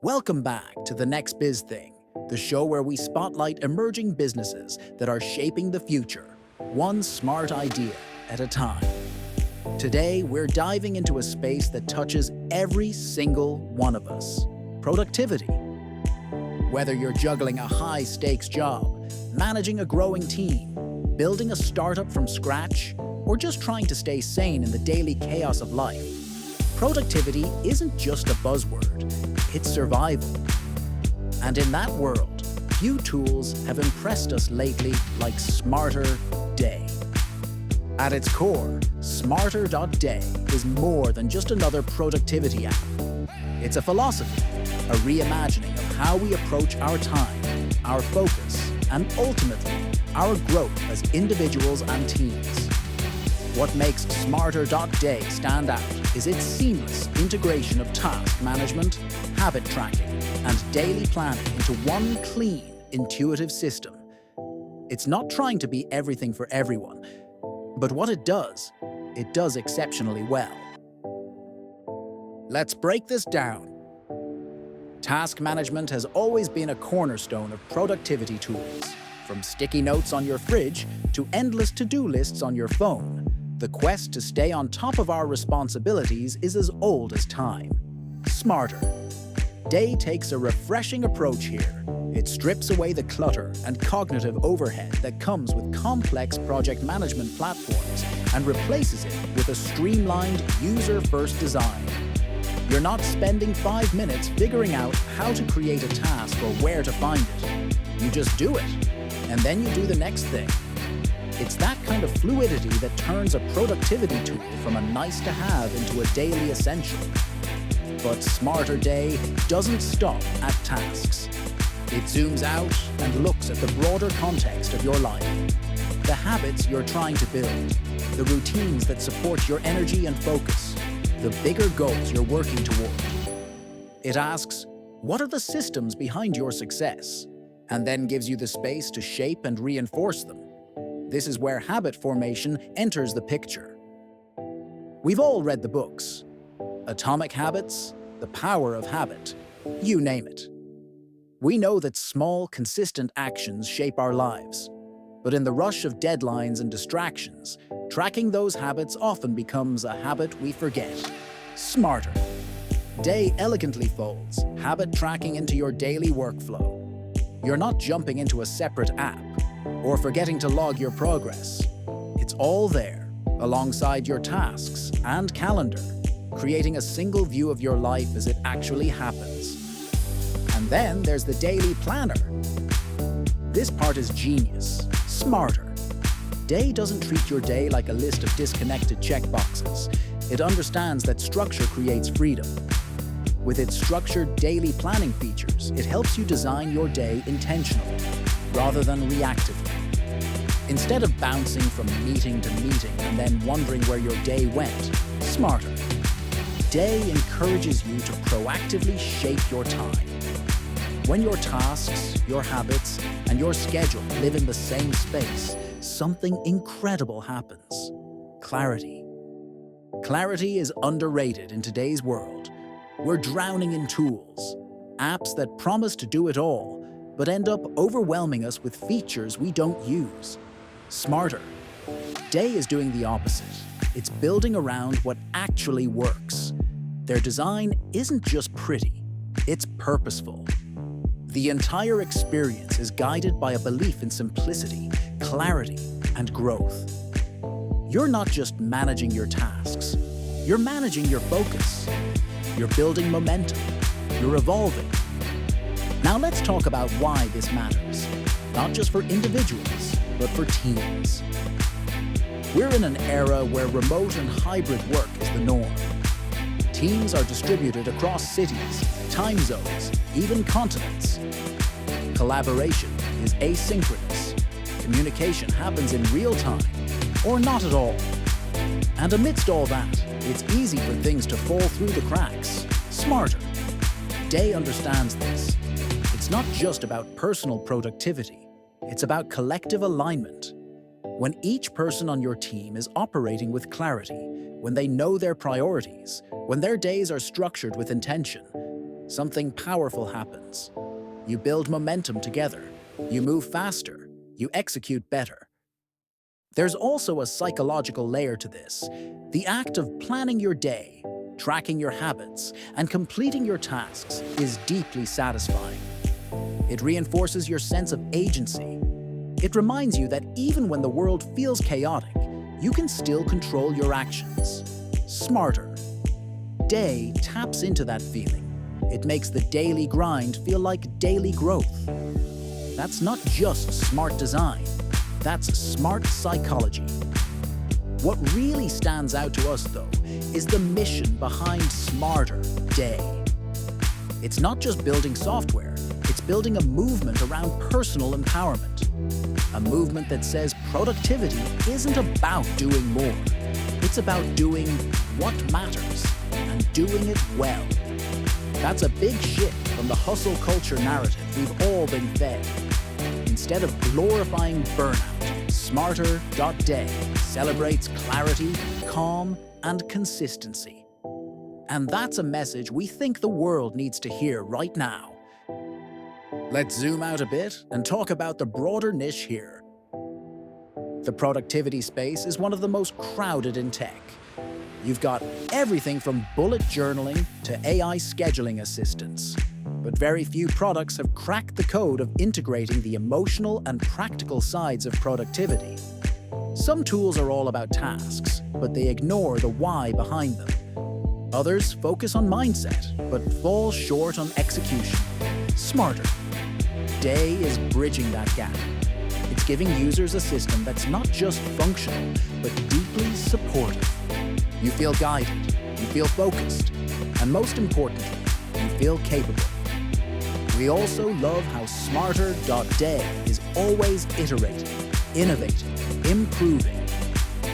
Welcome back to The Next Biz Thing, the show where we spotlight emerging businesses that are shaping the future, one smart idea at a time. Today, we're diving into a space that touches every single one of us: productivity. Whether you're juggling a high-stakes job, managing a growing team, building a startup from scratch, or just trying to stay sane in the daily chaos of life, productivity isn't just a buzzword, it's survival. And in that world, few tools have impressed us lately like Smarter.Day. At its core, Smarter.Day is more than just another productivity app. It's a philosophy, a reimagining of how we approach our time, our focus, and ultimately, our growth as individuals and teams. What makes Smarter.Day stand out is its seamless integration of task management, habit tracking, and daily planning into one clean, intuitive system. It's not trying to be everything for everyone, but what it does exceptionally well. Let's break this down. Task management has always been a cornerstone of productivity tools. From sticky notes on your fridge to endless to-do lists on your phone, the quest to stay on top of our responsibilities is as old as time. Smarter.Day takes a refreshing approach here. It strips away the clutter and cognitive overhead that comes with complex project management platforms and replaces it with a streamlined, user-first design. You're not spending 5 minutes figuring out how to create a task or where to find it. You just do it, and then you do the next thing. It's that kind of fluidity that turns a productivity tool from a nice-to-have into a daily essential. But Smarter.Day doesn't stop at tasks. It zooms out and looks at the broader context of your life. The habits you're trying to build, the routines that support your energy and focus, the bigger goals you're working toward. It asks, what are the systems behind your success? And then gives you the space to shape and reinforce them. This is where habit formation enters the picture. We've all read the books. Atomic Habits, The Power of Habit, you name it. We know that small, consistent actions shape our lives. But in the rush of deadlines and distractions, tracking those habits often becomes a habit we forget. Smarter.Day elegantly folds habit tracking into your daily workflow. You're not jumping into a separate app or forgetting to log your progress. It's all there, alongside your tasks and calendar, creating a single view of your life as it actually happens. And then there's the daily planner. This part is genius. Smarter.Day doesn't treat your day like a list of disconnected checkboxes. It understands that structure creates freedom. With its structured daily planning features, it helps you design your day intentionally, rather than reactively. Instead of bouncing from meeting to meeting and then wondering where your day went, Smarter.Day encourages you to proactively shape your time. When your tasks, your habits, and your schedule live in the same space, something incredible happens. Clarity. Clarity is underrated in today's world. We're drowning in tools, apps that promise to do it all, but end up overwhelming us with features we don't use. Smarter.Day is doing the opposite. It's building around what actually works. Their design isn't just pretty, it's purposeful. The entire experience is guided by a belief in simplicity, clarity, and growth. You're not just managing your tasks, you're managing your focus. You're building momentum. You're evolving. Now let's talk about why this matters, not just for individuals, but for teams. We're in an era where remote and hybrid work is the norm. Teams are distributed across cities, time zones, even continents. Collaboration is asynchronous. Communication happens in real time, or not at all. And amidst all that, it's easy for things to fall through the cracks. Smarter.Day understands this. It's not just about personal productivity. It's about collective alignment. When each person on your team is operating with clarity, when they know their priorities, when their days are structured with intention, something powerful happens. You build momentum together. You move faster. You execute better. There's also a psychological layer to this. The act of planning your day, tracking your habits, and completing your tasks is deeply satisfying. It reinforces your sense of agency. It reminds you that even when the world feels chaotic, you can still control your actions. Smarter.Day taps into that feeling. It makes the daily grind feel like daily growth. That's not just smart design. That's smart psychology. What really stands out to us, though, is the mission behind Smarter.Day. It's not just building software, it's building a movement around personal empowerment. A movement that says productivity isn't about doing more. It's about doing what matters and doing it well. That's a big shift from the hustle culture narrative we've all been fed. Instead of glorifying burnout, Smarter.Day celebrates clarity, calm, and consistency. And that's a message we think the world needs to hear right now. Let's zoom out a bit and talk about the broader niche here. The productivity space is one of the most crowded in tech. You've got everything from bullet journaling to AI scheduling assistants. But very few products have cracked the code of integrating the emotional and practical sides of productivity. Some tools are all about tasks, but they ignore the why behind them. Others focus on mindset, but fall short on execution. Smarter.Day is bridging that gap. It's giving users a system that's not just functional, but deeply supportive. You feel guided, you feel focused, and most importantly, you feel capable. We also love how Smarter.Day is always iterating, innovating, improving.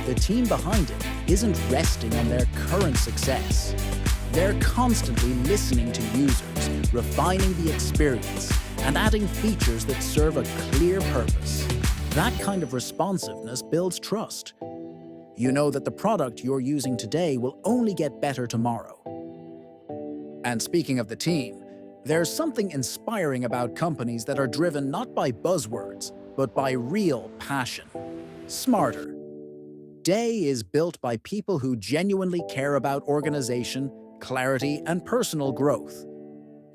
The team behind it isn't resting on their current success. They're constantly listening to users, refining the experience, and adding features that serve a clear purpose. That kind of responsiveness builds trust. You know that the product you're using today will only get better tomorrow. And speaking of the team, there's something inspiring about companies that are driven not by buzzwords, but by real passion. Smarter.Day is built by people who genuinely care about organization, clarity, and personal growth.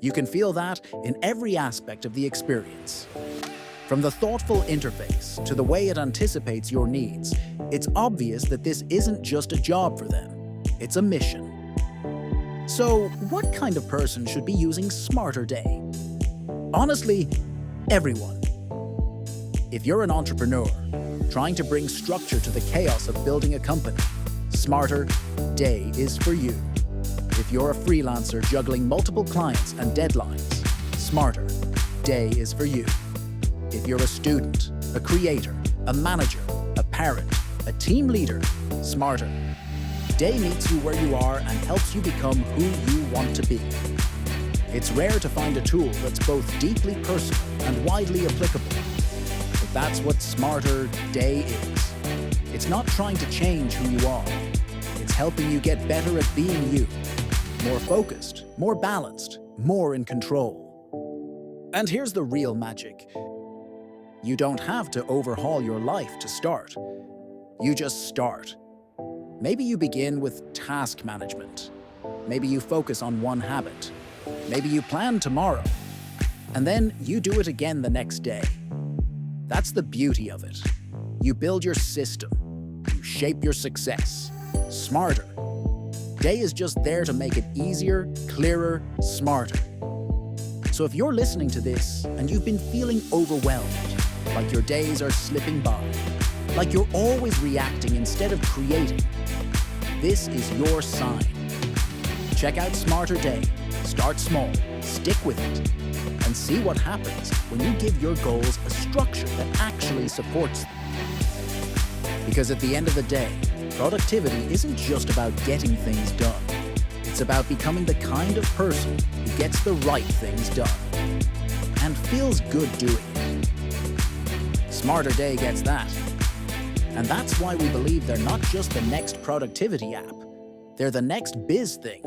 You can feel that in every aspect of the experience. From the thoughtful interface to the way it anticipates your needs, it's obvious that this isn't just a job for them, it's a mission. So, what kind of person should be using Smarter.Day? Honestly, everyone. If you're an entrepreneur trying to bring structure to the chaos of building a company, Smarter.Day is for you. If you're a freelancer juggling multiple clients and deadlines, Smarter.Day is for you. If you're a student, a creator, a manager, a parent, a team leader, Smarter.Day meets you where you are and helps you become who you want to be. It's rare to find a tool that's both deeply personal and widely applicable. But that's what Smarter.Day is. It's not trying to change who you are. It's helping you get better at being you. More focused, more balanced, more in control. And here's the real magic. You don't have to overhaul your life to start. You just start. Maybe you begin with task management. Maybe you focus on one habit. Maybe you plan tomorrow. And then you do it again the next day. That's the beauty of it. You build your system. You shape your success. Smarter.Day is just there to make it easier, clearer, smarter. So if you're listening to this and you've been feeling overwhelmed, like your days are slipping by, like you're always reacting instead of creating, this is your sign. Check out Smarter.Day, start small, stick with it, and see what happens when you give your goals a structure that actually supports them. Because at the end of the day, productivity isn't just about getting things done. It's about becoming the kind of person who gets the right things done and feels good doing it. Smarter.Day gets that. And that's why we believe they're not just the next productivity app. They're the next biz thing.